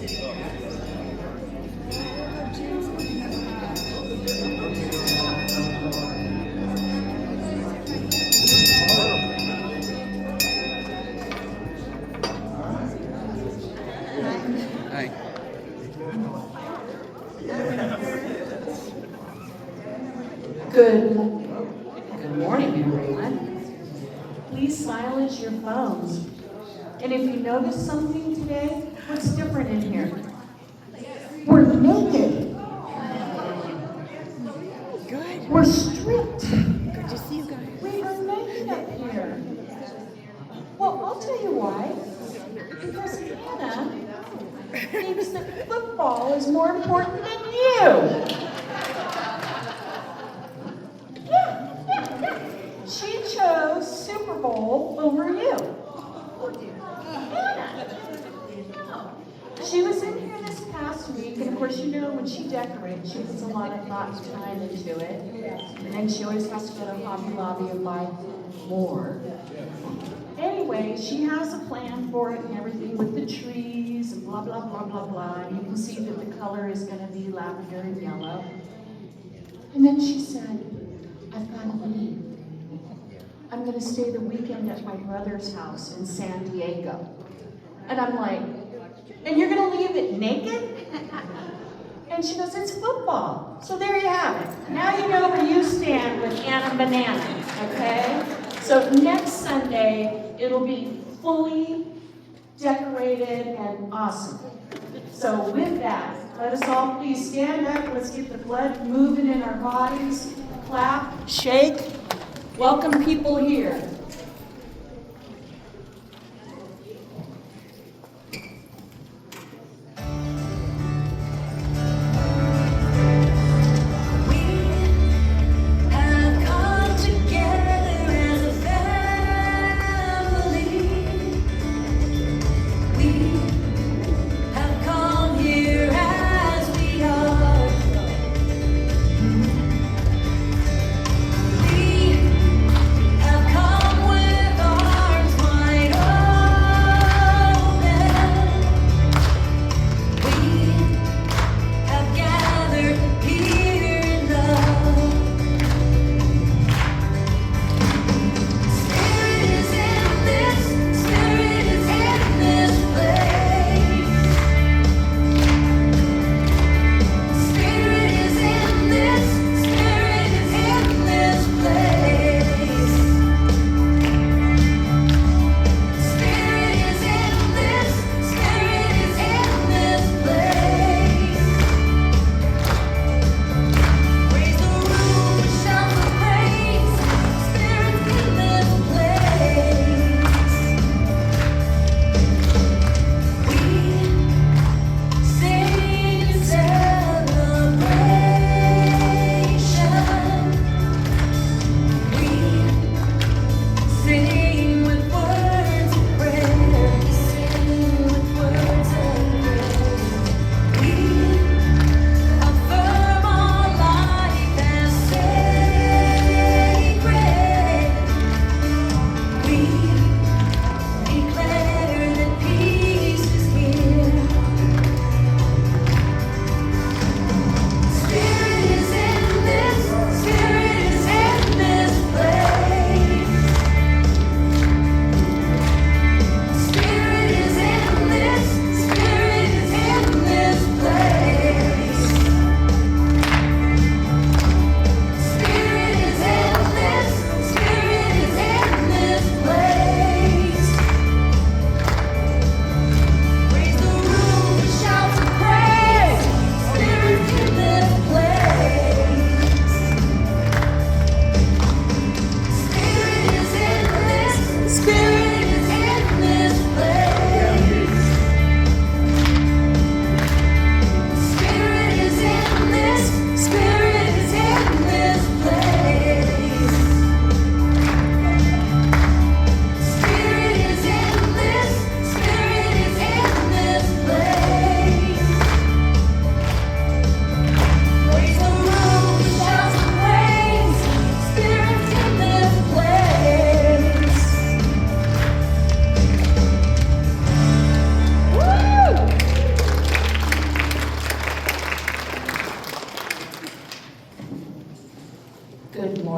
Hi. Good morning, everyone. Please silence your phones. And if you notice something today, what's different in here? We're naked. Good. We're strict. Good to see you guys. We are naked up here. Well, I'll tell you why. Because Hannah thinks that football is more important than you. She chose Super Bowl over you. She was in here this past week, and of course, you know, when she decorates, she puts a lot of thought and time into it. And then she always has to go to Hobby Lobby and buy more. Anyway, she has a plan for it and everything with the trees and blah, blah, blah, blah, blah. And you can see that the color is going to be lavender and yellow. And then she said, I've got to leave. I'm going to stay the weekend at my brother's house in San Diego. And I'm like, and you're going to leave it naked? And she goes, it's football. So there you have it. Now you know where you stand with Anna Banana, okay? So next Sunday, it'll be fully decorated and awesome. So with that, let us all please stand up. Let's get the blood moving in our bodies. Clap, shake. Welcome people here. Come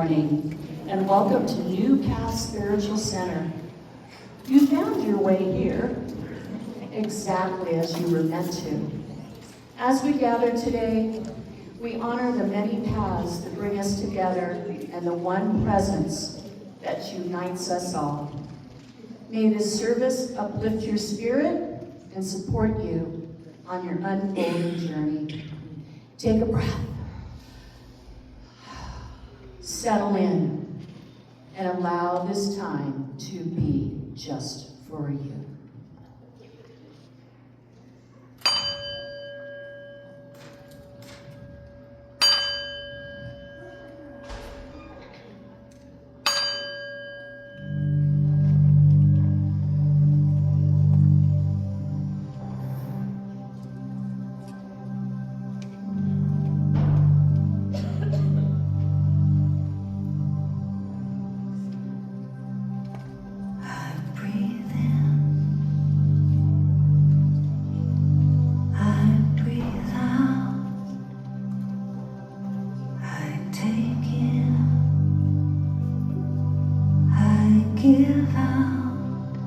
morning, and welcome to New Path Spiritual Center. You found your way here exactly as you were meant to. As we gather today, we honor the many paths that bring us together and the one presence that unites us all. May this service uplift your spirit and support you on your unfolding journey. Take a breath, settle in, and allow this time to be just for you. Give out,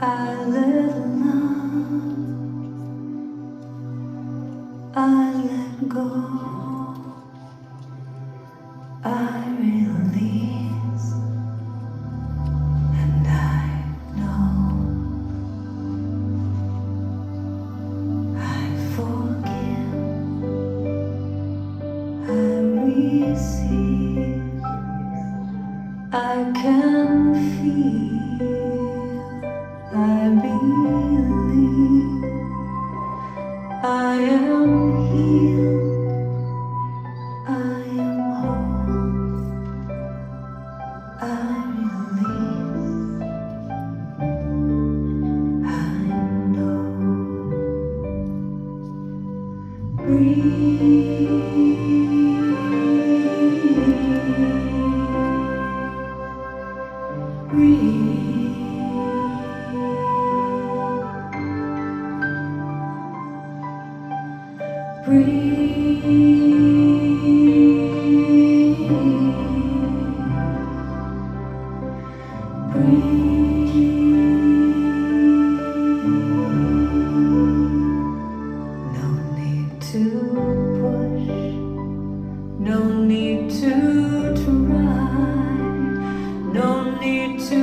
I let love, I let go, I release, and I know I forgive, I receive. I can feel, I believe, I am healed, I am whole, I release, I know. Breathe. No need to try, no need to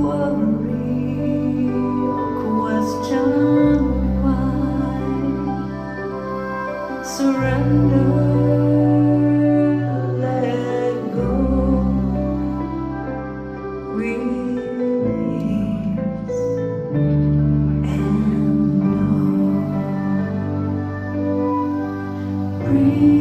worry or question why. Surrender, let go, release, and know. Breathe.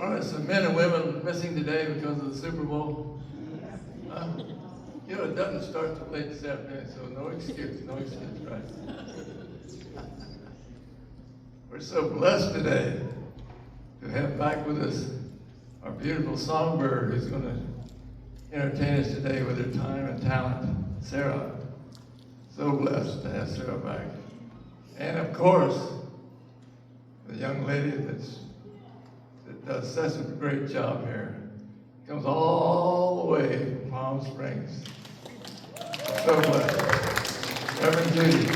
Are there some men and women missing today because of the Super Bowl? You know, it doesn't start till late this afternoon, so no excuse, right? We're so blessed today to have back with us our beautiful songbird who's going to entertain us today with her time and talent, Sarah. So blessed to have Sarah back. And of course, the young lady that does such a great job here. Comes all the way from Palm Springs. So blessed. Reverend Judy.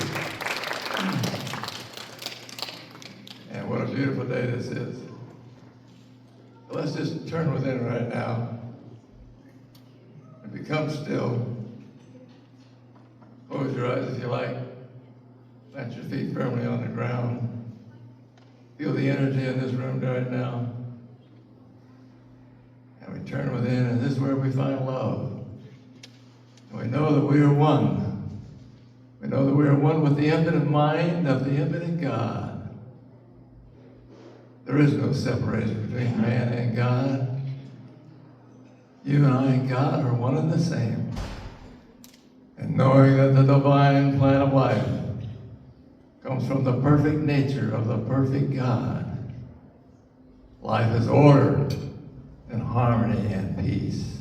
And what a beautiful day this is. Let's just turn within right now and become still. Close your eyes if you like. Plant your feet firmly on the ground. Feel the energy in this room right now. And we turn within, and this is where we find love. And we know that we are one. We know that we are one with the infinite mind of the infinite God. There is no separation between man and God. You and I and God are one and the same. And knowing that the divine plan of life comes from the perfect nature of the perfect God, life is ordered in harmony and peace.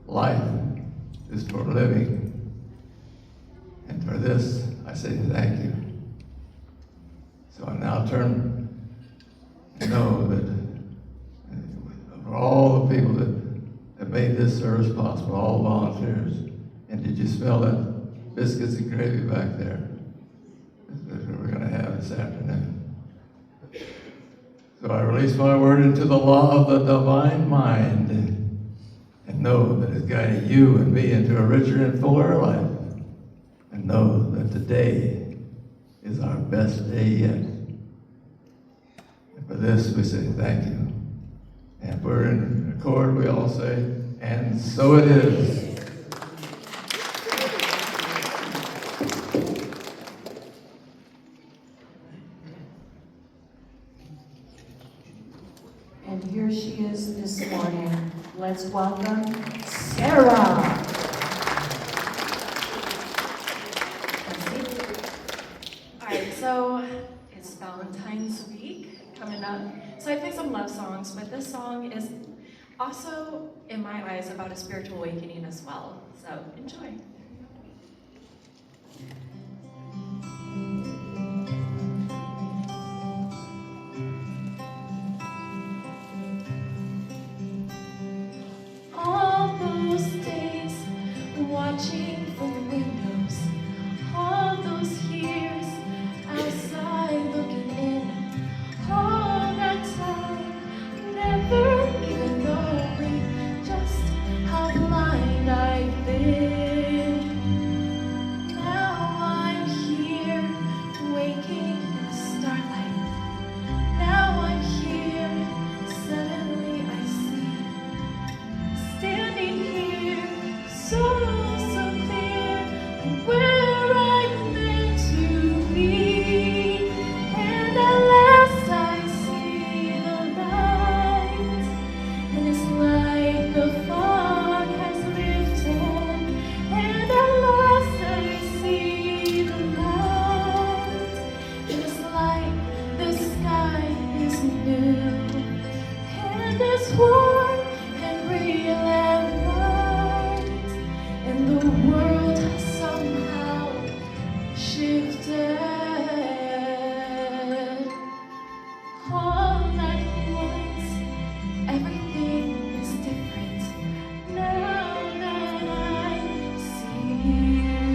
Life is for living. And for this, I say thank you. So I now turn to know that for all the people that made this service possible, all the volunteers, and did you smell that biscuits and gravy back there? That's what we're going to have this afternoon. So I release my word into the law of the divine mind and know that it's guiding you and me into a richer and fuller life. And know that today is our best day yet. And for this, we say thank you. And if we're in accord, we all say, and so it is. And here she is this morning. Let's welcome Sarah. All right, so it's Valentine's week coming up. So I play some love songs, but this song is also, in my eyes, about a spiritual awakening as well. So enjoy. All those days watching from the windows, all those years outside looking in, all that time never even knowing just how blind I've been. Now I'm here waking in the starlight. Now I'm here, suddenly I see. Standing here, so clear, and where I'm meant to be. And at last I see the light, and it's like the fog has lifted. And at last I see the light, and it's like the sky is new, and it's warm and real and light, and the world has somehow shifted. All at once, everything is different now that I see you.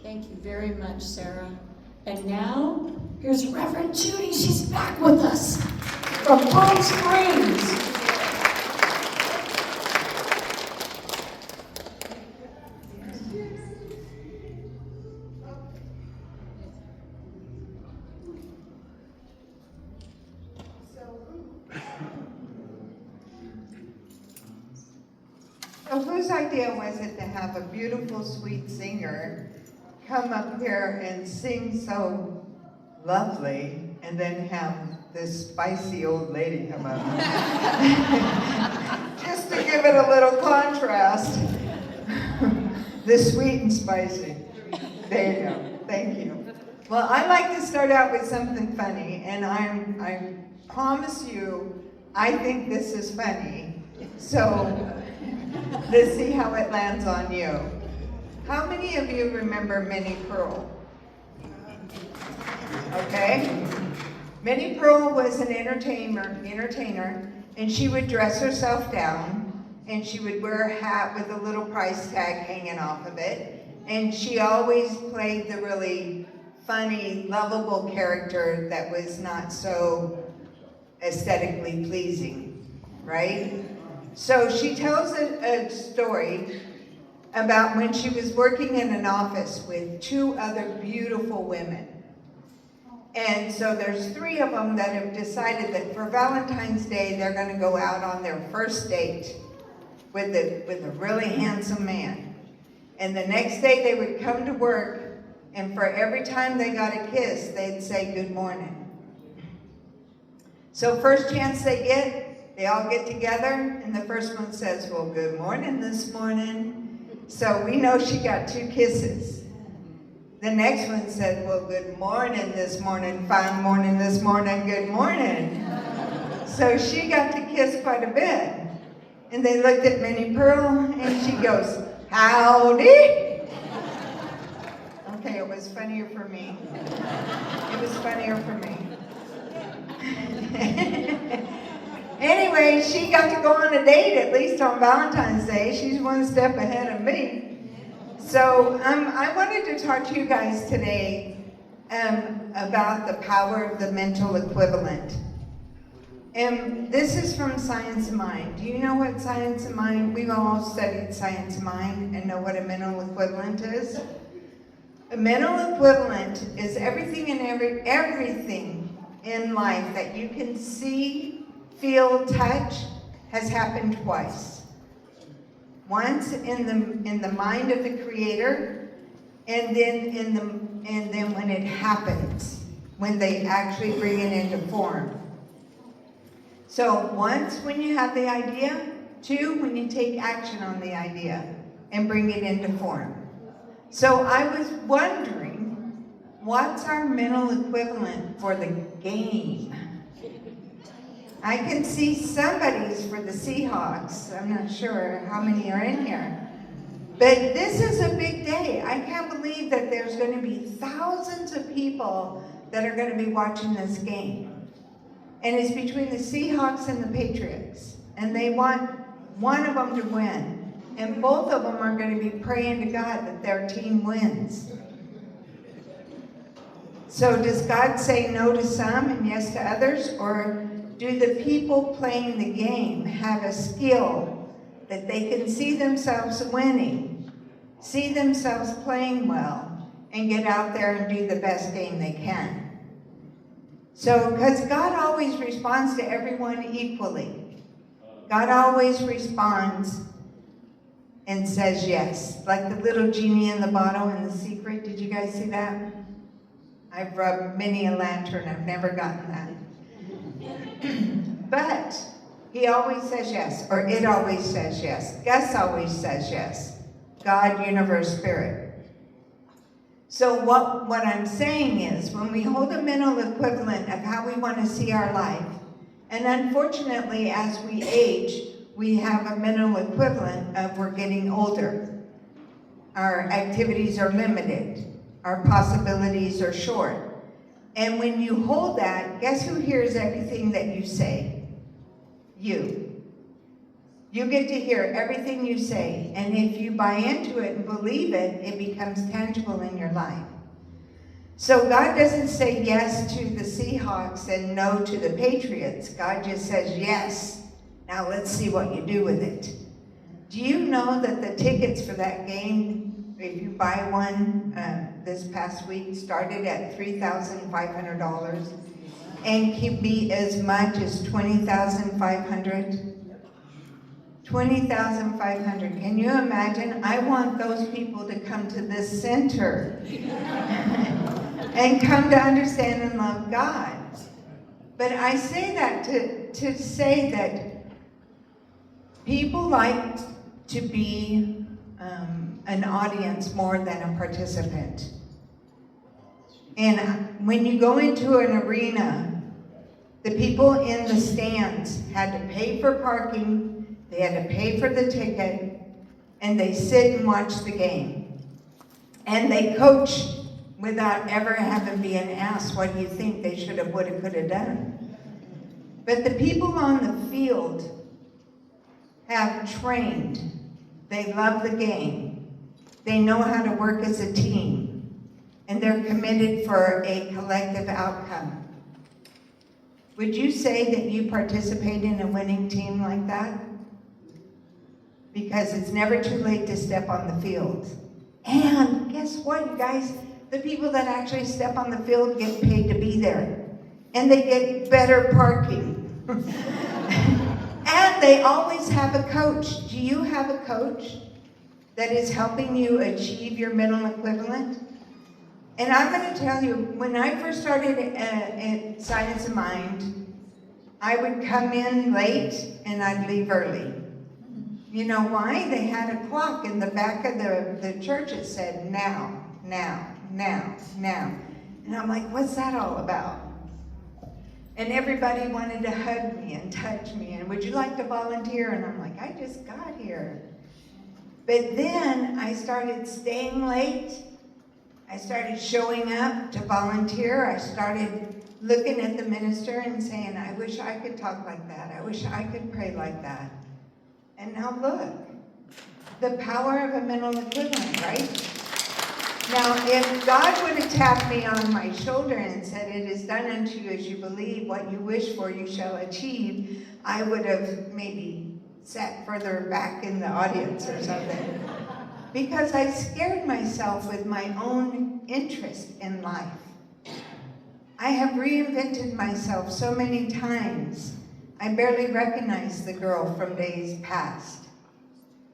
Thank you very much, Sarah. And now, here's Reverend Judy. She's back with us from Palm Springs. So whose idea was it to have a beautiful, sweet singer come up here and sing so lovely, and then have this spicy old lady come up? Just to give it a little contrast. The sweet and spicy. There you go. Thank you. Well, I like to start out with something funny, and I promise you, I think this is funny. So let's see how it lands on you. How many of you remember Minnie Pearl? Okay. Minnie Pearl was an entertainer, and she would dress herself down, and she would wear a hat with a little price tag hanging off of it, and she always played the really funny, lovable character that was not so aesthetically pleasing, right? So she tells a story about when she was working in an office with two other beautiful women. And so there's three of them that have decided that for Valentine's Day, they're gonna go out on their first date with a really handsome man. And the next day they would come to work, and for every time they got a kiss, they'd say good morning. So first chance they get, they all get together, and the first one says, well, good morning this morning. So we know she got 2 kisses. The next one said, well, good morning this morning, fine morning this morning, good morning. So she got to kiss quite a bit. And they looked at Minnie Pearl, and she goes, howdy. Okay, it was funnier for me. It was funnier for me. Anyway, she got to go on a date, at least on Valentine's Day. She's one step ahead of me. So I wanted to talk to you guys today about the power of the mental equivalent. And this is from Science of Mind. Do you know what Science of Mind? We've all studied Science of Mind and know what a mental equivalent is. A mental equivalent is everything and everything in life that you can see, feel, touch, has happened twice. Once in the mind of the Creator, and then when it happens, when they actually bring it into form. So once when you have the idea, 2 when you take action on the idea and bring it into form. So I was wondering, what's our mental equivalent for the game? I can see somebody's for the Seahawks. I'm not sure how many are in here. But this is a big day. I can't believe that there's going to be thousands of people that are going to be watching this game. And it's between the Seahawks and the Patriots. And they want one of them to win. And both of them are going to be praying to God that their team wins. So does God say no to some and yes to others? Or do the people playing the game have a skill that they can see themselves winning, see themselves playing well, and get out there and do the best game they can? So, because God always responds to everyone equally. God always responds and says yes. Like the little genie in the bottle in The Secret. Did you guys see that? I've rubbed many a lantern. I've never gotten that. But he always says yes, or it always says yes. Gus always says yes. God, universe, spirit. So what I'm saying is, when we hold a mental equivalent of how we want to see our life, and unfortunately as we age, we have a mental equivalent of we're getting older. Our activities are limited. Our possibilities are short. And when you hold that, guess who hears everything that you say? You. You get to hear everything you say, and if you buy into it and believe it, it becomes tangible in your life. So God doesn't say yes to the Seahawks and no to the Patriots. God just says yes. Now let's see what you do with it. Do you know that the tickets for that game, if you buy one this past week, started at $3,500 and can be as much as $20,500? $20,500. Can you imagine? I want those people to come to this center and come to understand and love God. But I say that to say that people like to be an audience more than a participant. And when you go into an arena, the people in the stands had to pay for parking, they had to pay for the ticket, and they sit and watch the game. And they coach without ever having been asked, what do you think they should have, would have, could have done? But the people on the field have trained. They love the game. They know how to work as a team. And they're committed for a collective outcome. Would you say that you participate in a winning team like that? Because it's never too late to step on the field. And guess what, you guys? The people that actually step on the field get paid to be there. And they get better parking. And they always have a coach. Do you have a coach that is helping you achieve your mental equivalent? And I'm going to tell you, when I first started in Science of Mind, I would come in late and I'd leave early. You know why? They had a clock in the back of the church that said, now, now, now, now. And I'm like, what's that all about? And everybody wanted to hug me and touch me, and would you like to volunteer? And I'm like, I just got here. But then I started staying late. I started showing up to volunteer. I started looking at the minister and saying, I wish I could talk like that. I wish I could pray like that. And now look, the power of a mental equivalent, right? Now, if God would have tapped me on my shoulder and said, it is done unto you as you believe, what you wish for you shall achieve, I would have maybe sat further back in the audience or something. Because I scared myself with my own interest in life. I have reinvented myself so many times. I barely recognize the girl from days past.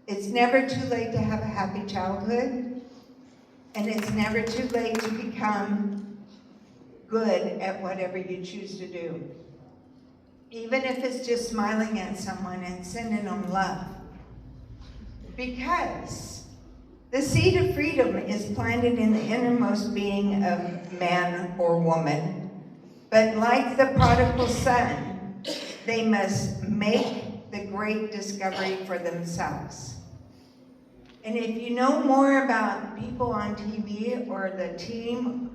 It's never too late to have a happy childhood, and it's never too late to become good at whatever you choose to do. Even if it's just smiling at someone and sending them love. Because the seed of freedom is planted in the innermost being of man or woman. But like the prodigal son, they must make the great discovery for themselves. And if you know more about people on TV or the team,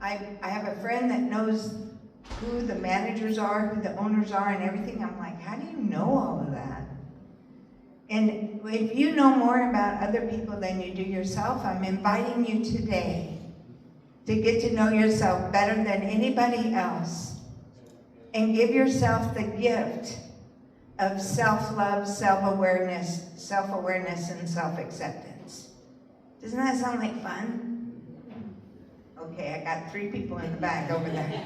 I have a friend that knows who the managers are, who the owners are, and everything. I'm like, how do you know all of that? And if you know more about other people than you do yourself, I'm inviting you today to get to know yourself better than anybody else and give yourself the gift of self-love, self-awareness, and self-acceptance. Doesn't that sound like fun? Okay, I got 3 people in the back over there.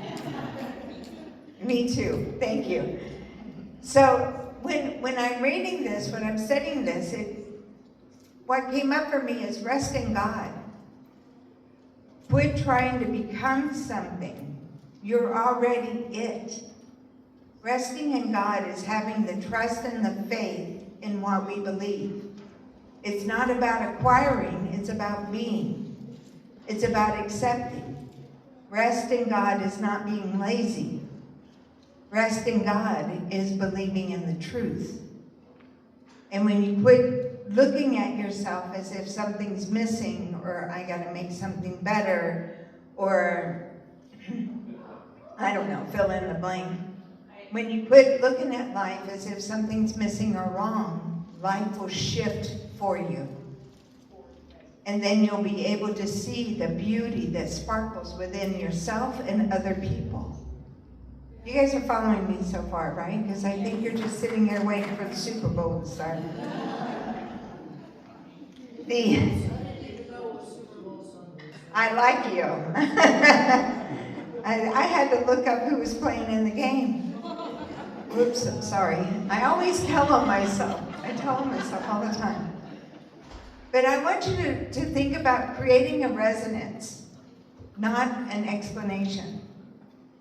Me too, thank you. So when I'm reading this, when I'm studying this, what came up for me is rest in God. Quit trying to become something. You're already it. Resting in God is having the trust and the faith in what we believe. It's not about acquiring, it's about being. It's about accepting. Rest in God is not being lazy. Rest in God is believing in the truth. And when you quit looking at yourself as if something's missing, or I gotta make something better, or I don't know, fill in the blank. When you quit looking at life as if something's missing or wrong, life will shift for you. And then you'll be able to see the beauty that sparkles within yourself and other people. You guys are following me so far, right? Because I think you're just sitting there waiting for the Super Bowl to start. I like you. I had to look up who was playing in the game. Oops, I'm sorry. I always tell them myself. I tell them myself all the time. But I want you to think about creating a resonance, not an explanation.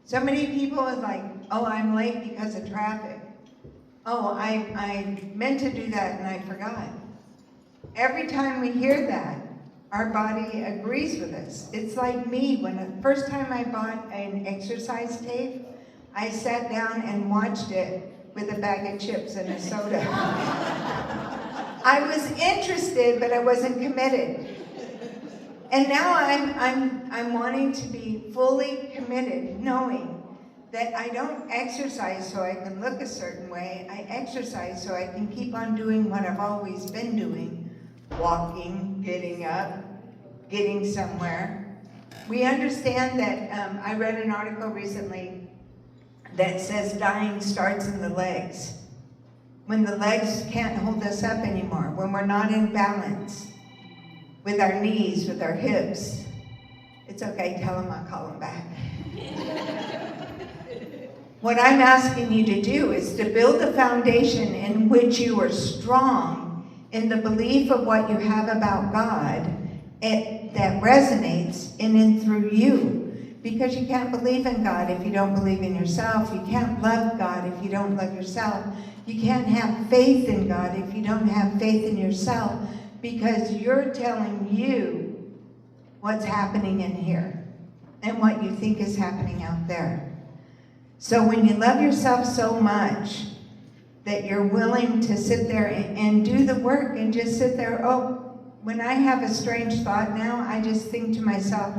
So many people are like, oh, I'm late because of traffic. Oh, I meant to do that and I forgot. Every time we hear that, our body agrees with us. It's like me, when the first time I bought an exercise tape, I sat down and watched it with a bag of chips and a soda. I was interested, but I wasn't committed. And now I'm wanting to be fully committed, knowing that I don't exercise so I can look a certain way. I exercise so I can keep on doing what I've always been doing. Walking, getting up, getting somewhere. We understand that, I read an article recently that says dying starts in the legs. When the legs can't hold us up anymore, when we're not in balance with our knees, with our hips. It's okay, tell them I'll call them back. What I'm asking you to do is to build a foundation in which you are strong in the belief of what you have about God that resonates in and through you. Because you can't believe in God if you don't believe in yourself. You can't love God if you don't love yourself. You can't have faith in God if you don't have faith in yourself, because you're telling you what's happening in here and what you think is happening out there. So when you love yourself so much that you're willing to sit there and do the work and just sit there, oh, when I have a strange thought now, I just think to myself,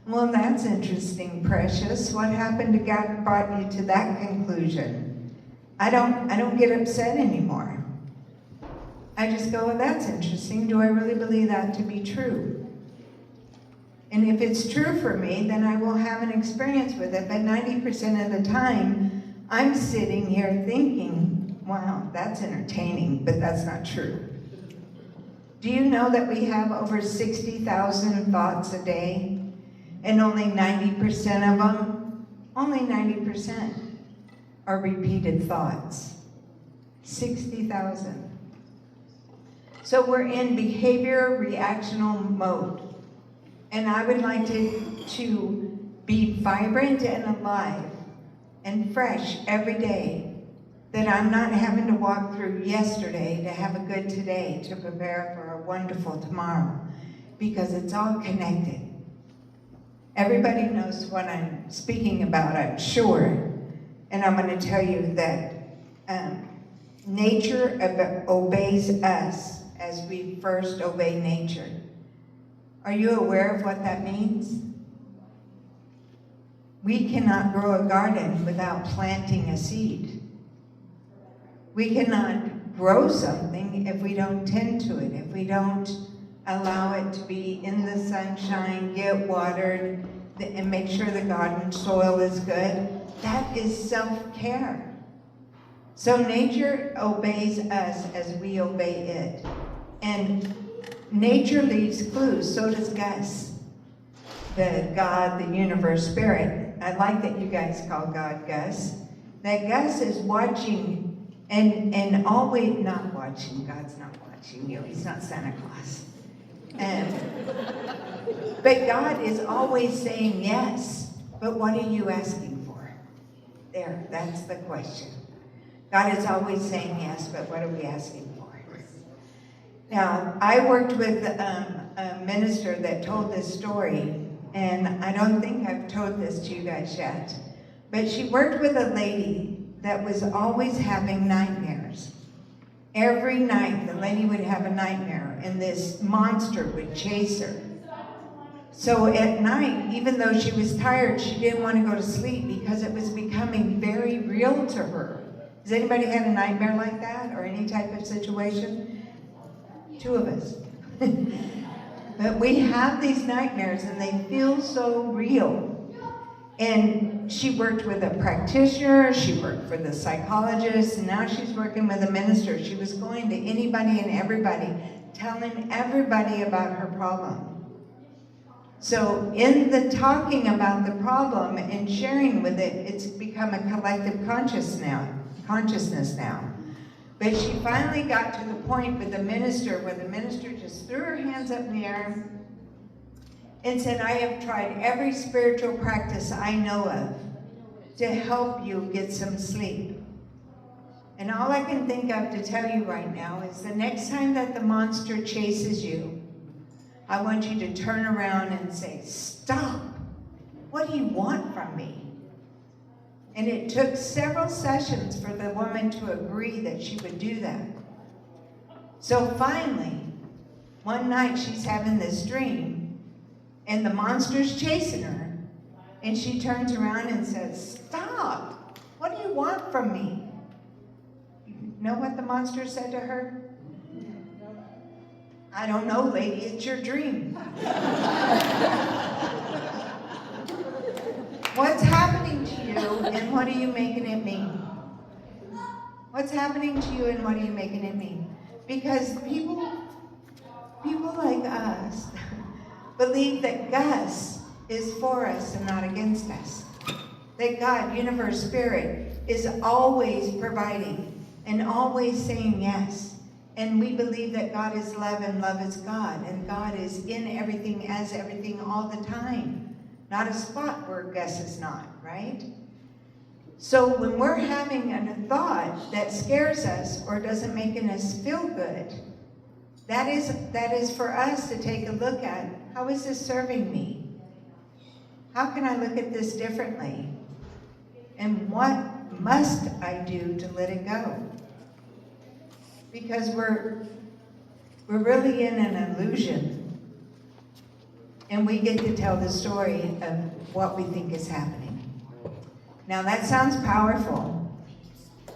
well, that's interesting, precious. What happened to God brought you to that conclusion? I don't get upset anymore. I just go, well, that's interesting. Do I really believe that to be true? And if it's true for me, then I will have an experience with it. But 90% of the time, I'm sitting here thinking, wow, that's entertaining, but that's not true. Do you know that we have over 60,000 thoughts a day? And only 90% of them, only 90%, are repeated thoughts. 60,000. So we're in behavior reactional mode. And I would like to be vibrant and alive and fresh every day. That I'm not having to walk through yesterday to have a good today, to prepare for a wonderful tomorrow. Because it's all connected. Everybody knows what I'm speaking about, I'm sure. And I'm going to tell you that nature obeys us as we first obey nature. Are you aware of what that means? We cannot grow a garden without planting a seed. We cannot grow something if we don't tend to it, if we don't allow it to be in the sunshine, get watered, and make sure the garden soil is good. That is self-care. So nature obeys us as we obey it. And nature leaves clues, so does Gus. The God, the universe, spirit. I like that you guys call God Gus. That Gus is watching and always not watching. God's not watching you. He's not Santa Claus. But God is always saying yes. But what are you asking for? There, that's the question. God is always saying yes, but what are we asking for? Now, I worked with a minister that told this story, and I don't think I've told this to you guys yet, but she worked with a lady that was always having nightmares. Every night, the lady would have a nightmare, and this monster would chase her. So at night, even though she was tired, she didn't want to go to sleep because it was becoming very real to her. Has anybody had a nightmare like that, or any type of situation? 2 of us. But we have these nightmares, and they feel so real. And she worked with a practitioner, she worked for the psychologist, and now she's working with a minister. She was going to anybody and everybody, telling everybody about her problem. So in the talking about the problem and sharing with it, it's become a collective consciousness now. But she finally got to the point with the minister where the minister just threw her hands up in the air and said, I have tried every spiritual practice I know of to help you get some sleep. And all I can think of to tell you right now is the next time that the monster chases you, I want you to turn around and say, stop. What do you want from me? And it took several sessions for the woman to agree that she would do that. So finally, one night she's having this dream, and the monster's chasing her, and she turns around and says, stop. What do you want from me? You know what the monster said to her? I don't know, lady, it's your dream. What's happening to you, and what are you making it mean? What's happening to you, and what are you making it mean? Because people like us believe that Gus is for us and not against us. That God, universe, spirit, is always providing and always saying yes. And we believe that God is love and love is God. And God is in everything, as everything, all the time. Not a spot where Gus is not, right? So when we're having a thought that scares us or doesn't make us feel good, that is for us to take a look at, how is this serving me? How can I look at this differently? And what must I do to let it go? Because we're really in an illusion, and we get to tell the story of what we think is happening. Now that sounds powerful,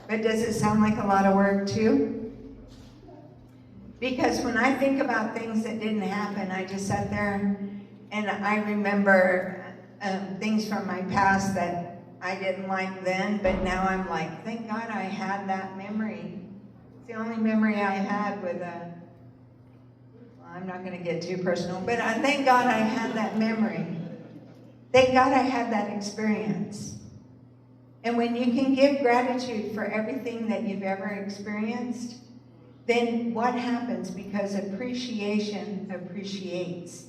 but does it sound like a lot of work too? Because when I think about things that didn't happen, I just sat there and I remember things from my past that I didn't like then, but now I'm like, thank God I had that memory. The only memory I had with I'm not going to get too personal, but thank God I had that memory. Thank God I had that experience. And when you can give gratitude for everything that you've ever experienced, then what happens? Because appreciation appreciates.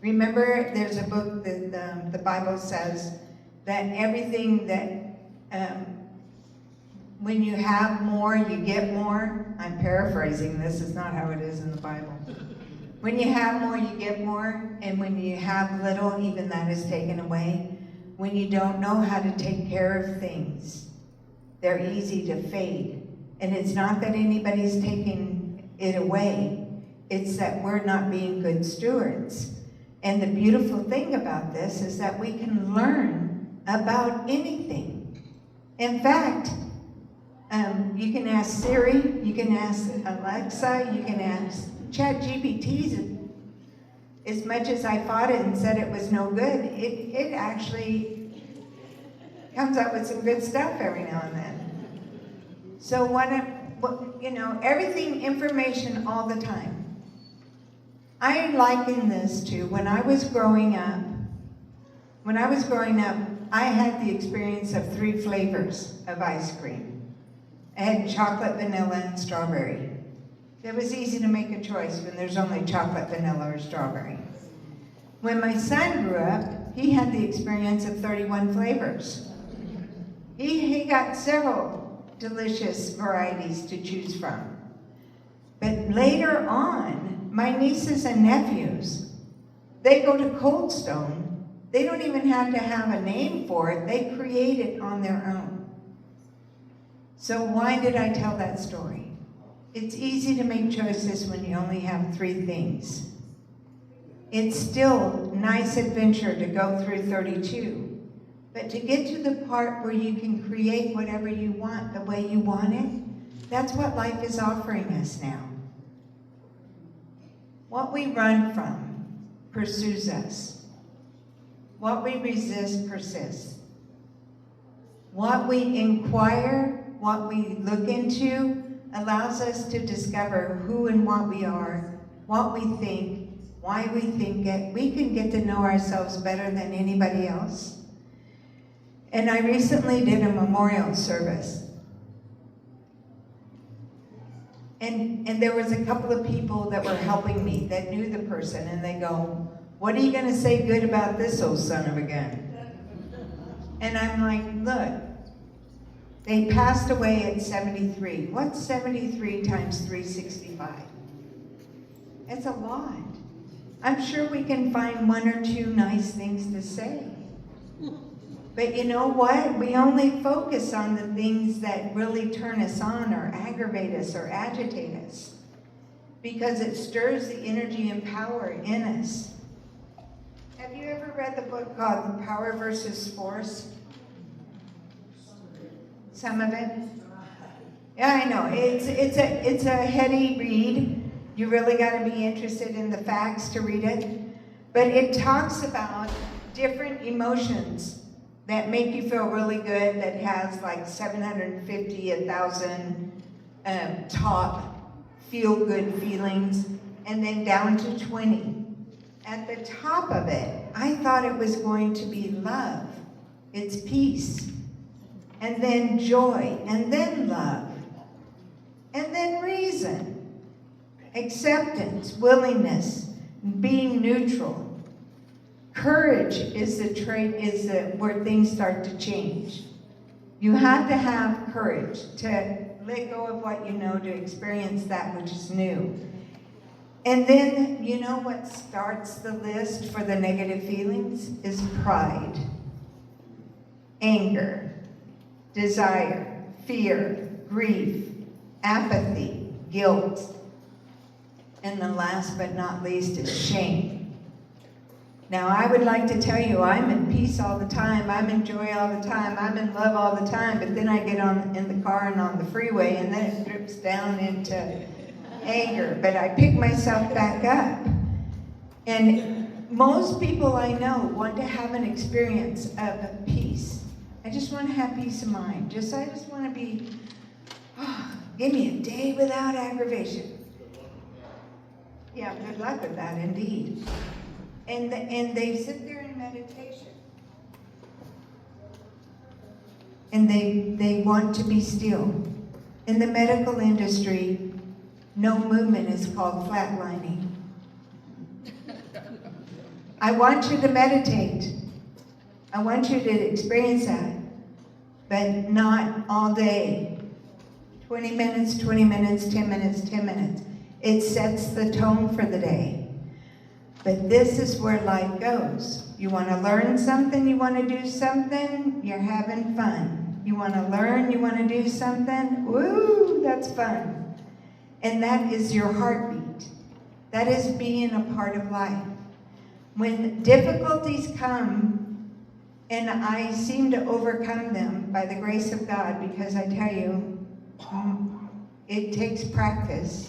Remember, there's a book that the Bible says that everything that when you have more, you get more. I'm paraphrasing this, it's not how it is in the Bible. When you have more, you get more, and when you have little, even that is taken away. When you don't know how to take care of things, they're easy to fade. And it's not that anybody's taking it away, it's that we're not being good stewards. And the beautiful thing about this is that we can learn about anything. In fact, you can ask Siri, you can ask Alexa, you can ask ChatGPT. As much as I fought it and said it was no good, it actually comes up with some good stuff every now and then. So everything, information all the time. I liken this to when I was growing up. When I was growing up, I had the experience of 3 flavors of ice cream. I had chocolate, vanilla, and strawberry. It was easy to make a choice when there's only chocolate, vanilla, or strawberry. When my son grew up, he had the experience of 31 flavors. He got several delicious varieties to choose from. But later on, my nieces and nephews, they go to Cold Stone. They don't even have to have a name for it. They create it on their own. So why did I tell that story? It's easy to make choices when you only have 3 things. It's still a nice adventure to go through 32. But to get to the part where you can create whatever you want the way you want it, that's what life is offering us now. What we run from pursues us. What we resist persists. What we inquire, what we look into, allows us to discover who and what we are, what we think, why we think it. We can get to know ourselves better than anybody else. And I recently did a memorial service. And there was a couple of people that were helping me that knew the person, and they go, "What are you going to say good about this old son of a gun?" And I'm like, look, they passed away at 73. What's 73 times 365? It's a lot. I'm sure we can find 1 or 2 nice things to say. But you know what? We only focus on the things that really turn us on or aggravate us or agitate us, because it stirs the energy and power in us. Have you ever read the book called Power versus Force? Some of it? Yeah, I know. It's a heady read. You really got to be interested in the facts to read it. But it talks about different emotions that make you feel really good, that has like 750, 1,000 top feel-good feelings, and then down to 20. At the top of it, I thought it was going to be love. It's peace. And then joy, and then love. And then reason. Acceptance, willingness, being neutral. Courage is where things start to change. You have to have courage to let go of what you know to experience that which is new. And then, you know what starts the list for the negative feelings is pride, anger, desire, fear, grief, apathy, guilt. And the last but not least is shame. Now, I would like to tell you I'm in peace all the time, I'm in joy all the time, I'm in love all the time, but then I get in the car and on the freeway, and then it drips down into anger. But I pick myself back up. And most people I know want to have an experience of peace. I just want to have peace of mind. I just want to be, give me a day without aggravation. Yeah, good luck with that, indeed. And they sit there in meditation. And they want to be still. In the medical industry, no movement is called flatlining. I want you to meditate. I want you to experience that. But not all day. 20 minutes, 20 minutes, 10 minutes, 10 minutes. It sets the tone for the day. But this is where life goes. You want to learn something, you want to do something, you're having fun. You want to learn, you want to do something, woo, that's fun. And that is your heartbeat. That is being a part of life. When difficulties come, and I seem to overcome them by the grace of God, because I tell you, it takes practice.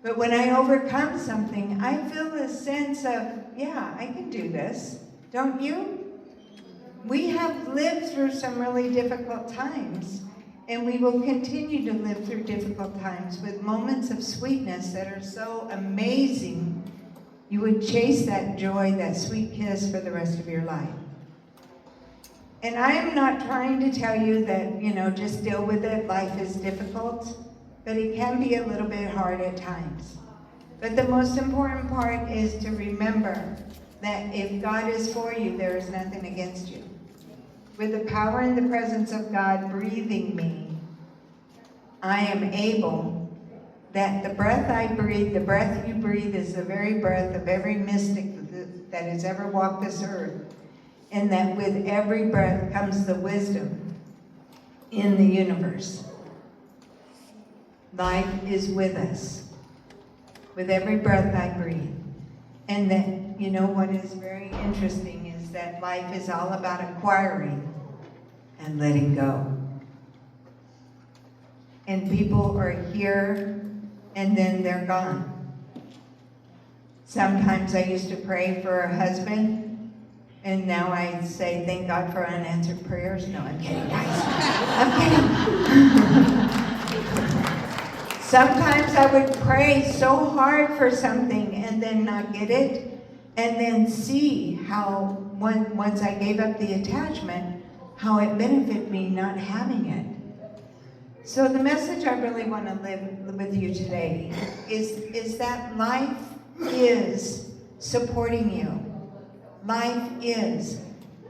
But when I overcome something, I feel a sense of, yeah, I can do this. Don't you? We have lived through some really difficult times, and we will continue to live through difficult times with moments of sweetness that are so amazing. You would chase that joy, that sweet kiss for the rest of your life. And I am not trying to tell you that, just deal with it. Life is difficult. But it can be a little bit hard at times. But the most important part is to remember that if God is for you, there is nothing against you. With the power and the presence of God breathing me, I am able, that the breath I breathe, the breath you breathe is the very breath of every mystic that has ever walked this earth. And that with every breath comes the wisdom in the universe. life is with us, with every breath I breathe. And that, you know, what is very interesting is that life is all about acquiring and letting go. And people are here and then they're gone. Sometimes I used to pray for a husband, and now I say, thank God for unanswered prayers. No, I'm kidding, guys. I'm kidding. Sometimes I would pray so hard for something and then not get it, and then see how, once I gave up the attachment, how it benefited me not having it. So the message I really want to live with you today is that life is supporting you. Life is.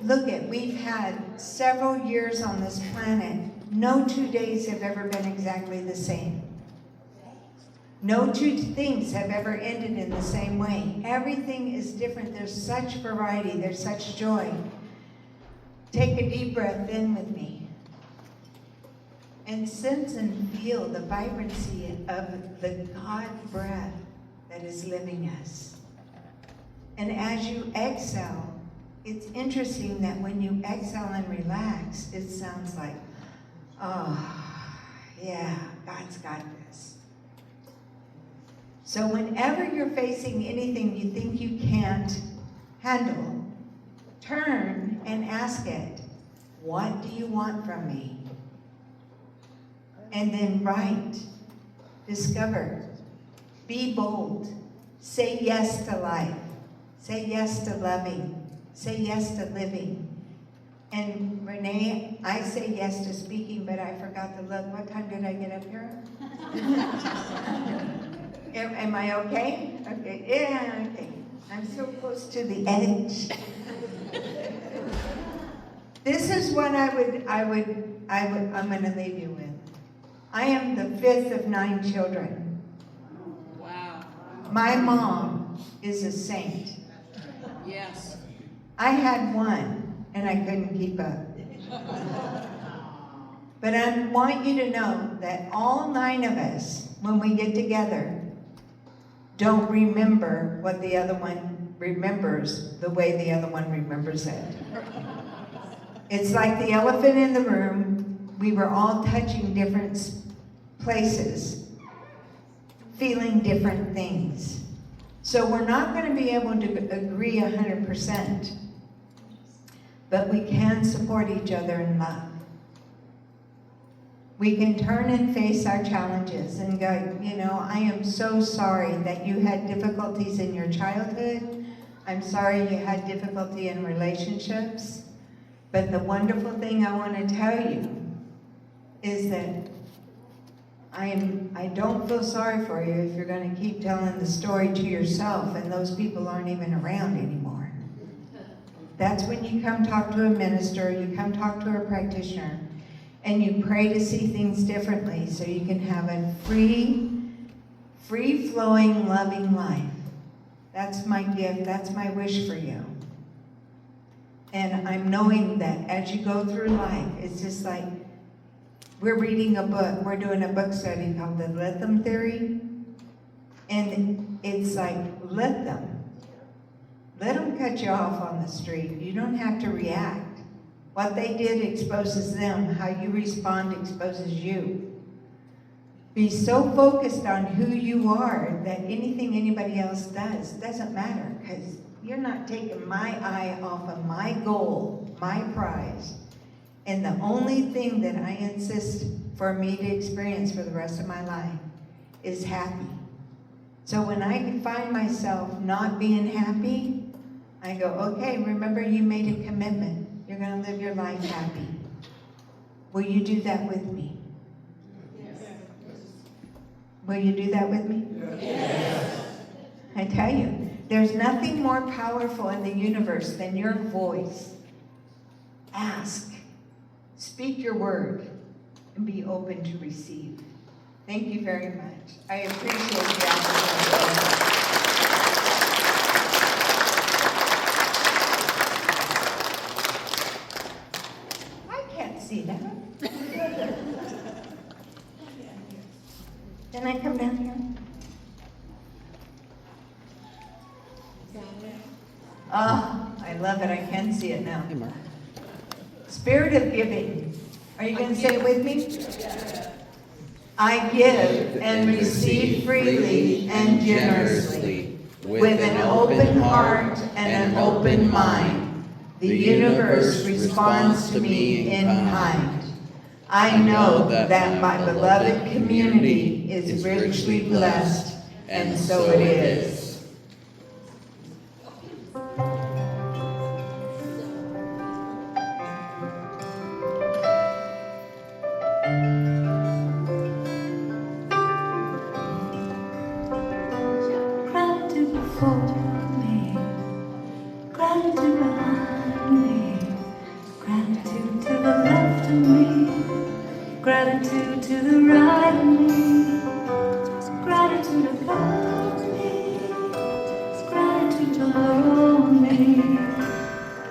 Look at, we've had several years on this planet. No 2 days have ever been exactly the same. No two things have ever ended in the same way. Everything is different. There's such variety. There's such joy. Take a deep breath in with me. And sense and feel the vibrancy of the God breath that is living us. And as you exhale, it's interesting that when you exhale and relax, it sounds like, oh, yeah, God's got this. So whenever you're facing anything you think you can't handle, turn and ask it, what do you want from me? And then write, discover, be bold, say yes to life, say yes to loving, say yes to living. And Renee, I say yes to speaking, but I forgot to look. What time did I get up here? Am I okay? Okay, yeah, okay. I'm so close to the edge. This is what I'm going to leave you with. I am the fifth of 9 children. Wow. My mom is a saint. Yes. I had one, and I couldn't keep up. But I want you to know that all 9 of us, when we get together, don't remember what the other one remembers the way the other one remembers it. It's like the elephant in the room. We were all touching different places, feeling different things. So we're not going to be able to agree 100%, but we can support each other in love. We can turn and face our challenges and go, you know, I am so sorry that you had difficulties in your childhood. I'm sorry you had difficulty in relationships. But the wonderful thing I want to tell you is that I don't feel sorry for you if you're going to keep telling the story to yourself and those people aren't even around anymore. That's when you come talk to a minister, you come talk to a practitioner, and you pray to see things differently so you can have a free-flowing, loving life. That's my gift, that's my wish for you. And I'm knowing that as you go through life, it's just like, we're reading a book, we're doing a book study called the Let Them Theory. And it's like, let them cut you off on the street. You don't have to react. What they did exposes them, how you respond exposes you. Be so focused on who you are that anything anybody else does doesn't matter, because you're not taking my eye off of my goal, my prize. And the only thing that I insist for me to experience for the rest of my life is happy. So when I find myself not being happy, I go, okay, remember you made a commitment. You're going to live your life happy. Will you do that with me? Yes. Will you do that with me? Yes. I tell you, there's nothing more powerful in the universe than your voice. Ask. Speak your word and be open to receive. Thank you very much. I appreciate the opportunity. I can't see that. Ah, I love it. I can see it now. Spirit of giving. Are you going to say it with me? I give and receive freely and generously, with an open heart and an open mind. The universe responds to me in kind. I know that my beloved community is richly blessed, and so it is. Gratitude before me, gratitude behind me, gratitude to the left of me, gratitude to the right of me, gratitude above me, gratitude below me,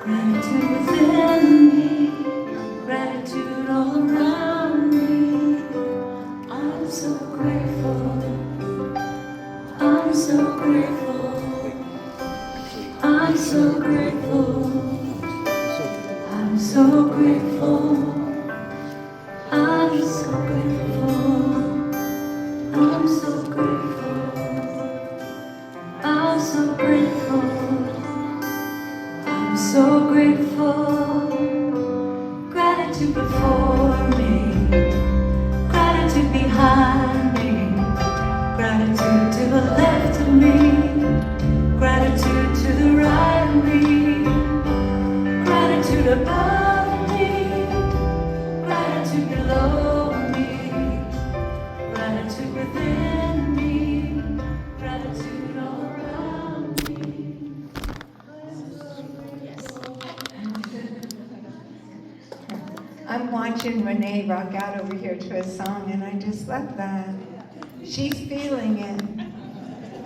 gratitude within me, gratitude all around me. I'm so grateful. I'm so grateful. I'm so grateful. I'm so grateful. I'm so grateful. I'm so grateful. I'm so grateful. I'm so grateful. Gratitude before me. Gratitude behind me. Gratitude to the left of me, gratitude to the right of me, gratitude above me, gratitude below me, gratitude within me, gratitude all around me. I'm watching Renee rock out over here to a song, and I just love that. She's feeling it.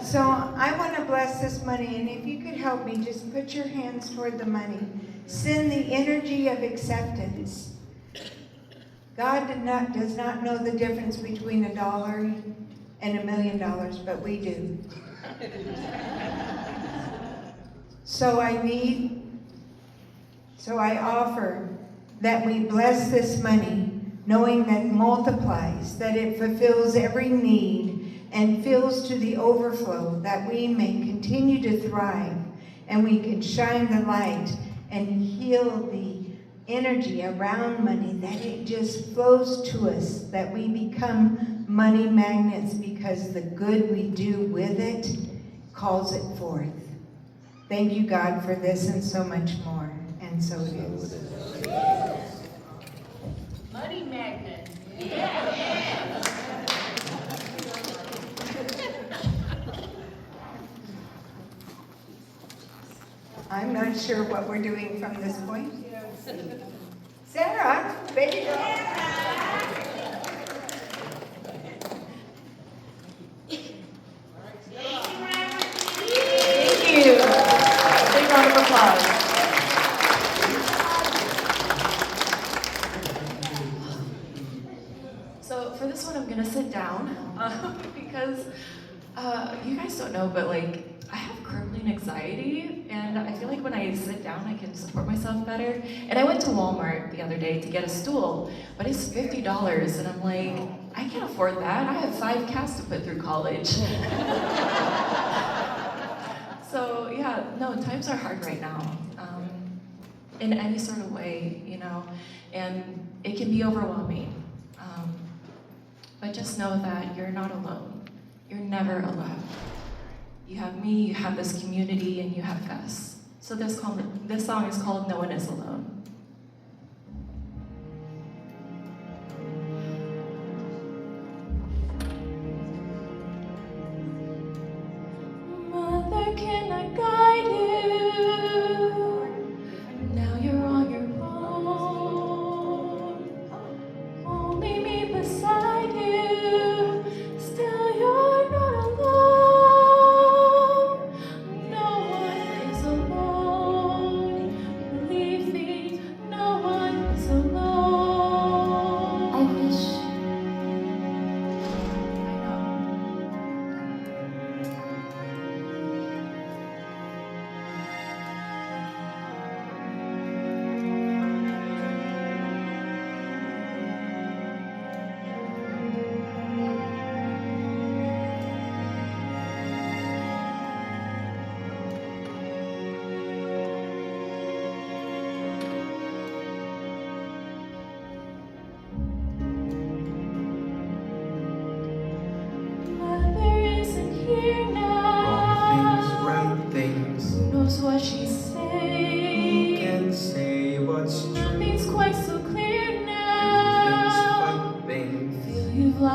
So I want to bless this money, and if you could help me, just put your hands toward the money. Send the energy of acceptance. God does not know the difference between $1 and $1 million, but we do. So I offer that we bless this money, knowing that it multiplies, that it fulfills every need and fills to the overflow, that we may continue to thrive and we can shine the light and heal the energy around money, that it just flows to us, that we become money magnets because the good we do with it calls it forth. Thank you, God, for this and so much more. And so it is. Money magnet. I'm not sure what we're doing from this point. Sarah, baby girl. Thank you. Big round of applause. So for this one, I'm gonna sit down because you guys don't know, but like I have crippling anxiety, and I feel like when I sit down, I can support myself better. And I went to Walmart the other day to get a stool, but it's $50, and I'm like, I can't afford that. I have 5 cats to put through college. So yeah, no, times are hard right now, in any sort of way, you know, and it can be overwhelming. But just know that you're not alone. You're never alone. You have me, you have this community, and you have Gus. So this song is called No One Is Alone. Mother, can I guide you? Now you're on your own. Only me beside you. Still you're not alone. No one is alone. Believe me, no one is alone. I wish. I know.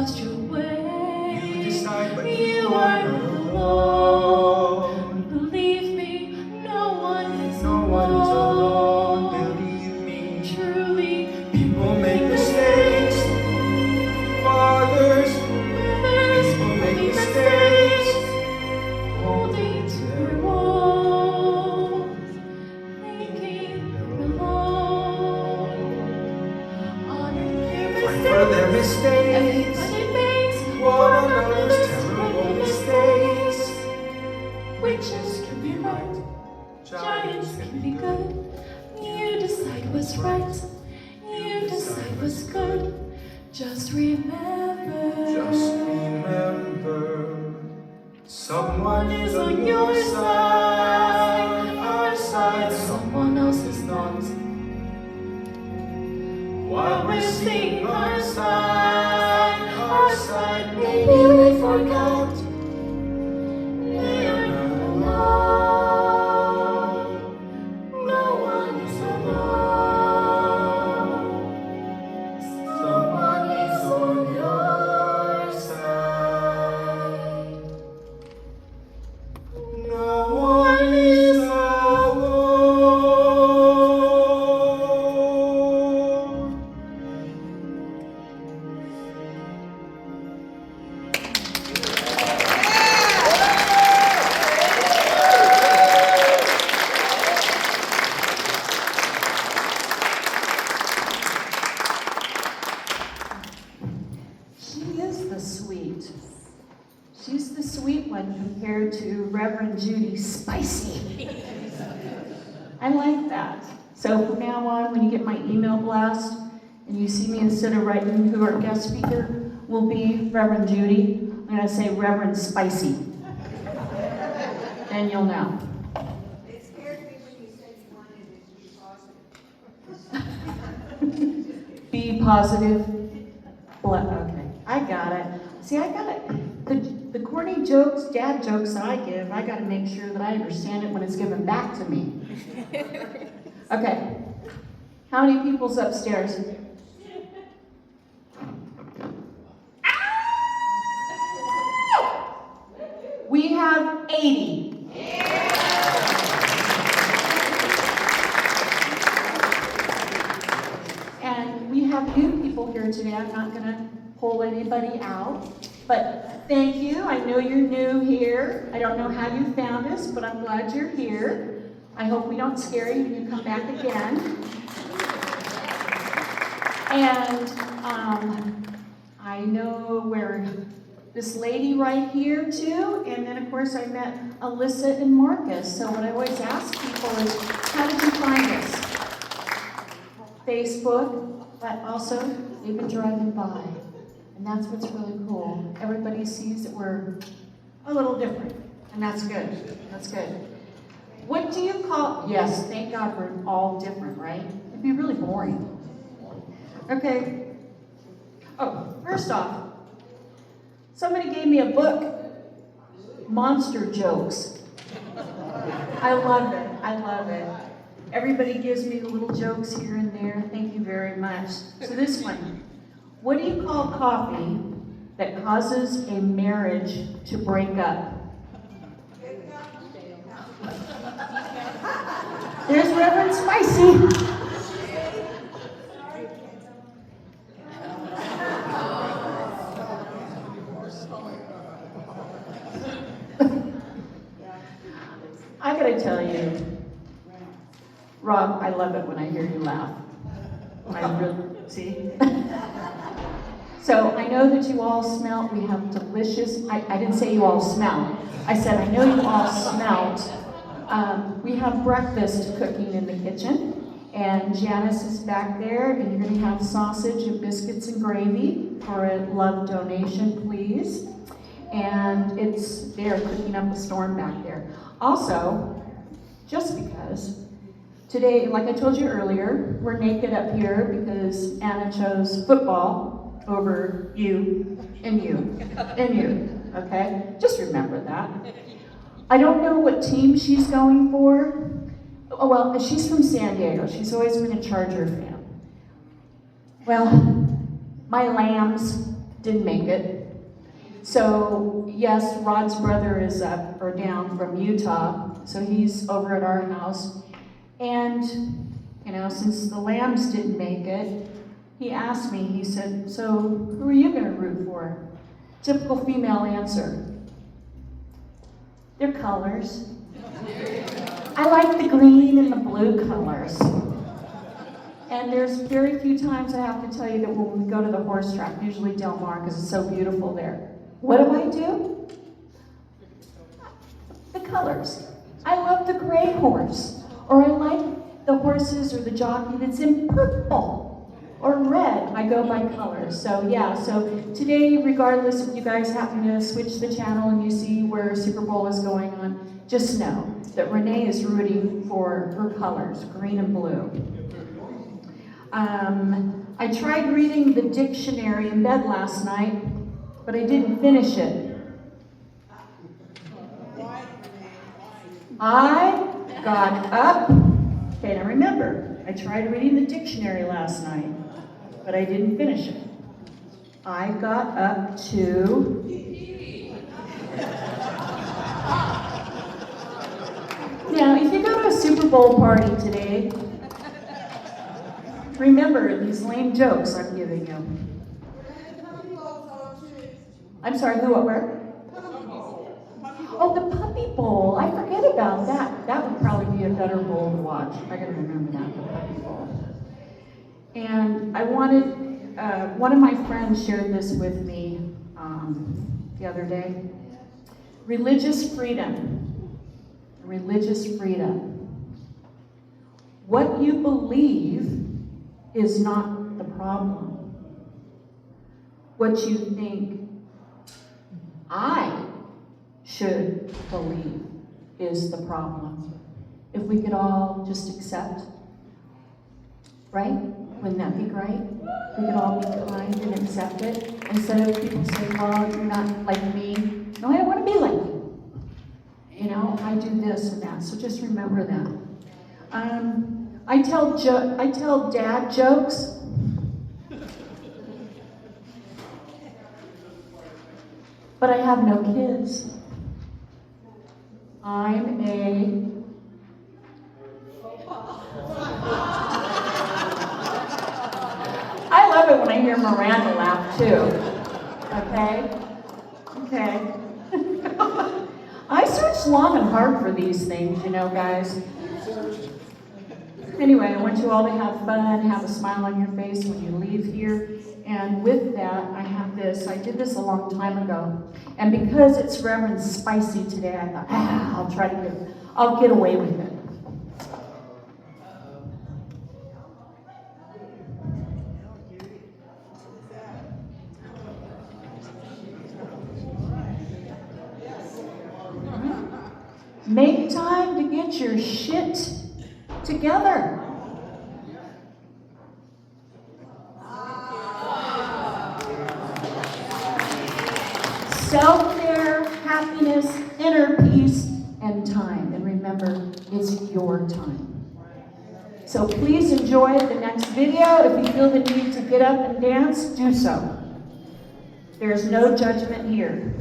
lost your way. You decide, but You are not alone. Believe me, no one is No one is alone, alone. believe me. Truly, People make mistakes. Fathers, people make mistakes. holding to their walls, thinking they're alone. Honor Fight for their mistakes. Everybody makes One another's terrible mistakes. Witches can be right, giants can be good. You decide what's right, you decide what's good. Just remember, someone is on your side, our side, someone else is not. While we're singing our side, maybe we forgot. They are not alone. No one is alone. Someone is on your side. no one is alone. She is the sweet. She's the sweet one compared to Reverend Judy Spicy. I like that. So from now on, when you get my email blast and you see me, instead of writing who our guest speaker will be, Reverend Judy, I'm going to say Reverend Spicy. Then you'll know. It scared me when you said you wanted it to be positive. Be positive. Okay, I got it. See, I got it. The corny jokes, dad jokes I give, I got to make sure that I understand it when it's given back to me. Okay. How many people's upstairs? We have 80. And we have new people here today. I'm not going to pull anybody out. But thank you. I know you're new here. I don't know how you found us, but I'm glad you're here. I hope we don't scare you when you come back again. And I know where this lady right here too. And then of course I met Alyssa and Marcus. So what I always ask people is, how did you find us? Facebook, but also they've been driving by. And that's what's really cool. Everybody sees that we're a little different, and that's good. That's good. What do you call, yes, thank God we're all different, right? It'd be really boring. Okay. Oh, first off, somebody gave me a book, Monster Jokes. I love it. I love it. Everybody gives me little jokes here and there. Thank you very much. So this one. What do you call coffee that causes a marriage to break up? There's Reverend Spicy. I gotta tell you, Rob, I love it when I hear you laugh. I really, see? So I know that you all smelt, we have delicious, I didn't say you all smell. I said I know you all smelt. We have breakfast cooking in the kitchen, and Janice is back there, and you're gonna have sausage and biscuits and gravy for a love donation, please. And they're cooking up a storm back there. Also, just because, today, like I told you earlier, we're naked up here because Anna chose football over you and you and you, okay? Just remember that. I don't know what team she's going for. Oh, well, she's from San Diego. She's always been a Charger fan. Well, my lambs, didn't make it. So yes, Rod's brother is up or down from Utah, so he's over at our house. And, you know, since the Lambs didn't make it, he asked me, he said, so who are you gonna root for? Typical female answer. They're colors. I like the green and the blue colors. And there's very few times I have to tell you that when we go to the horse track, usually Del Mar, because it's so beautiful there. What do? The colors. I love the gray horse. Or I like the horses or the jockey that's in purple or red. I go by colors. So yeah, so today, regardless if you guys happen to switch the channel and you see where Super Bowl is going on, just know that Renee is rooting for her colors, green and blue. I tried reading the dictionary in bed last night, but I didn't finish it. I got up, okay, now remember, I tried reading the dictionary last night, but I didn't finish it. I got up to now, if you go to a Super Bowl party today, remember these lame jokes I'm giving you. I'm sorry, who, what, where? Oh, the Puppy Bowl. I forget about that. That would probably be a better bowl to watch. I gotta remember that, the Puppy Bowl. And I wanted, one of my friends shared this with me the other day. Religious freedom. Religious freedom. What you believe is not the problem. What you think I should believe is the problem. If we could all just accept, right? Wouldn't that be great? We could all be kind and accept it instead of people saying, well, you're not like me. No, I don't want to be like you. You know, I do this and that. So just remember that. I tell dad jokes. But I have no kids. I'm a I love it when I hear Miranda laugh too. Okay? I searched long and hard for these things, you know, guys. Anyway, I want you all to have fun, have a smile on your face when you leave here. And with that, I have this. I did this a long time ago. And because it's Reverend Spicy today, I thought, I'll get away with it. Make time to get your shit together. Self-care, happiness, inner peace, and time. And remember, it's your time. So please enjoy the next video. If you feel the need to get up and dance, do so. There's no judgment here.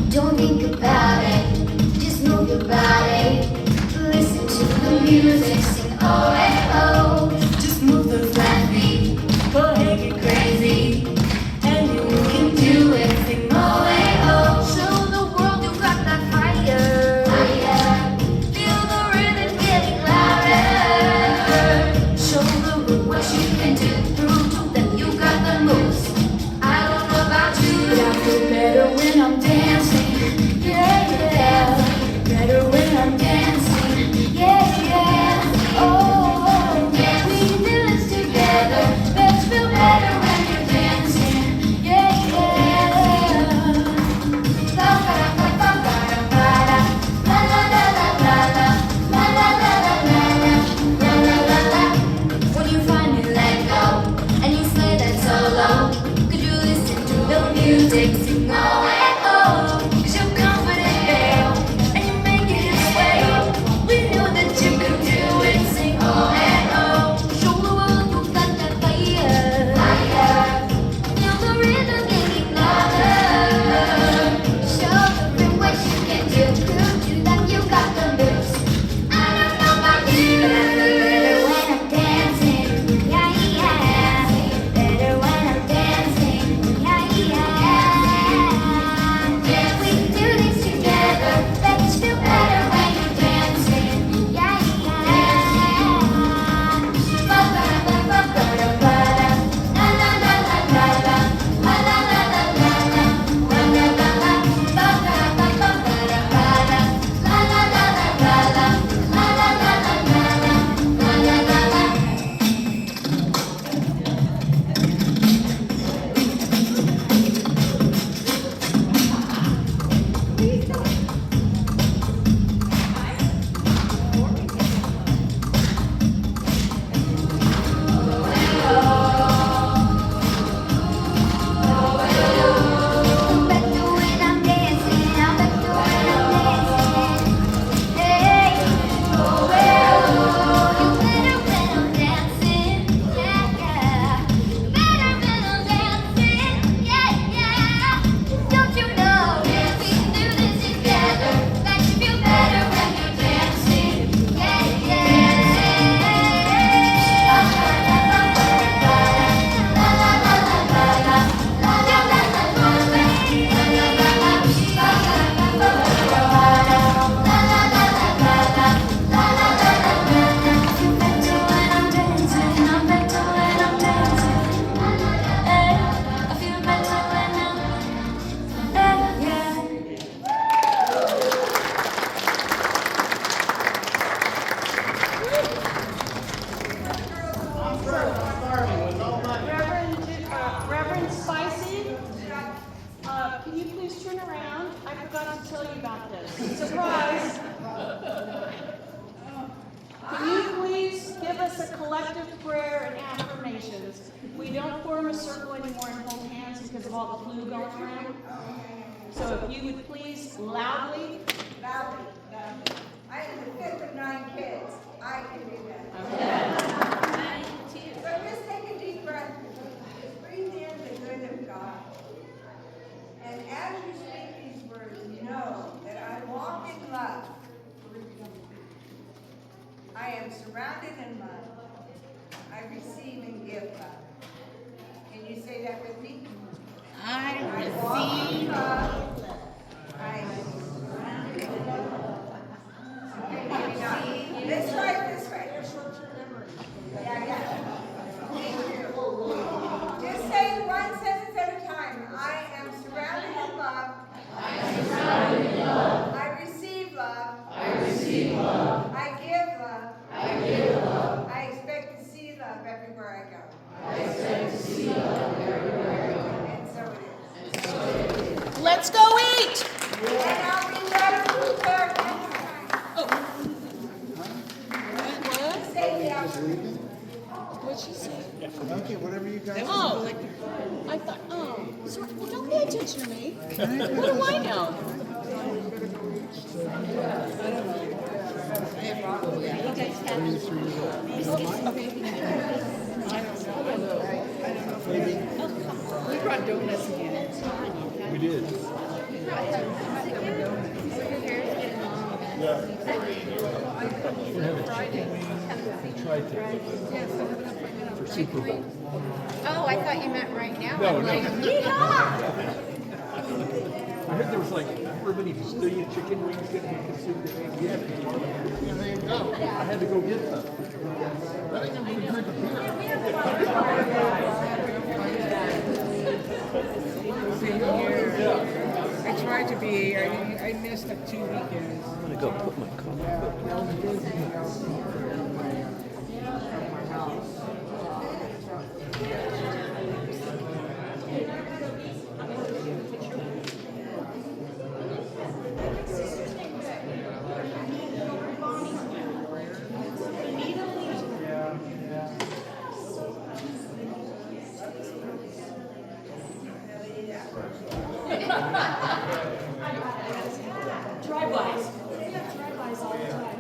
Don't think about it, just move your body. Listen to the music, sing oh and oh. Just move the flat feet, go ahead, get crazy. And you can do it, sing oh and oh. Show the world you got that fire. Fire. Feel the rhythm getting louder. Show the world what you can do. Prove that you got the moves. I don't know about you, but I feel better when I'm dancing. Better when I'm dancing, yeah. Oh, yeah. We do this together. Let's feel better when you're dancing, yeah. La la la la la la la la la la la la la la la la la. When you finally let go. Reverend Spicy, can you please turn around? I forgot to tell you about this. Surprise! Can you please give us a collective prayer and affirmations? We don't form a circle anymore and hold hands because of all the flu going around. So if you would please loudly. I am the fifth of 9 kids. I can do that. Okay. So just take a deep breath. Just breathe in the good of God. And as you speak these words, know that I walk in love. I am surrounded in love. I receive and give love. Can you say that with me? I walk in love. I am surrounded in love. Okay, maybe not. Let's try it this way. Yeah. Thank you. Just say one sentence at a time. I am surrounded in love. I am surrounded in love. I receive love. I receive love. I give love. I give love. I expect to see love everywhere I go. I expect to see love everywhere I go. And so it is. Let's go eat! And I'll be better prepared next time. What? Say the affirmation. What'd she say? Okay, whatever you guys. Oh, I thought, well, don't pay attention to me. What do I know? We brought donuts again. We did. We're having tried to for Super Bowl. Oh, I thought you meant right now. No, I'm no. like, yeehaw! I heard there was like however many bazillion chicken wings going to be consumed today. Yeah, there you go. I had to go get some. I think I'm going to drink a beer. I tried to be, I missed up 2 weekends. I'm going to go put my Drive-bys. They have drive-bys all the time.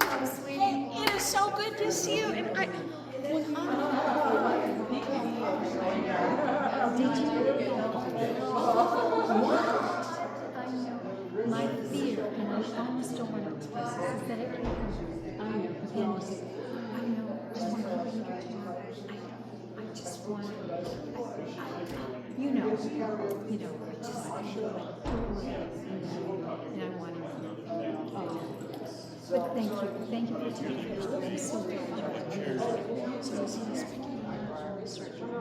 Hello, sweetie. It is so good to see you. And when I want, you know, I just, and I want to, but thank you for taking it. I'm so glad. So is he speaking before we start doing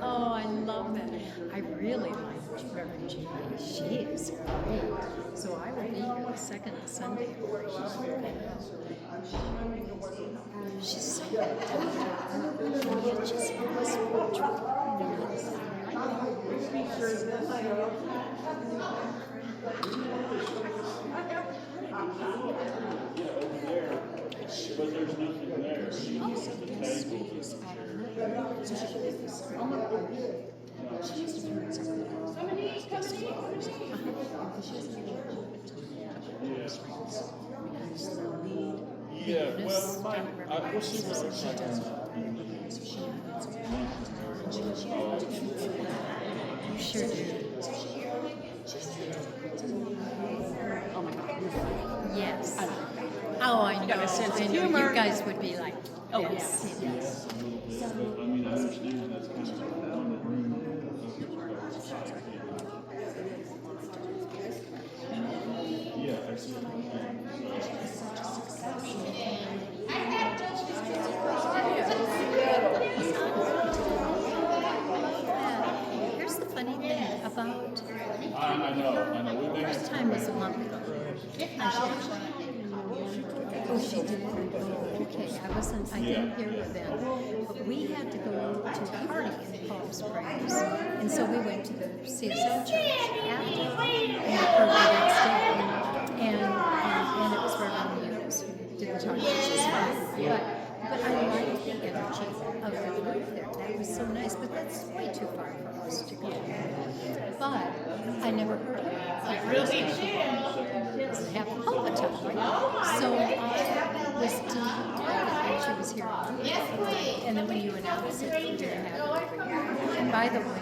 Oh, I love that. I really like Reverend Judy. She is great. So I will be here the second Sunday. She's so good. She's so spiritual. But there's nothing there. She used to get sweets out of her. So she did this. She used to do something. Because she doesn't even because the lead. Yeah, well, She does. So she has you sure do. Oh my God. Yes. Oh, I know. got a sense of I know. humor. You guys would be like, Oh, yes. Yes. I mean, I understand that's kind of yeah, I see. Here's the funny thing about I know. the first time was a month ago. Oh, she did. Oh, okay. I didn't hear her then. But we had to go to a party in Palm Springs, and so we went to the CSL church after, and for the next day, and it was Reverend Munoz who did the talk, which is fine. But I liked the energy of the group there. That was so nice. But that's way too far for us to go. But I never heard of it. Doesn't happen all the time. So I was delighted that she was here. And then when you announced it, we didn't have it. And by the way,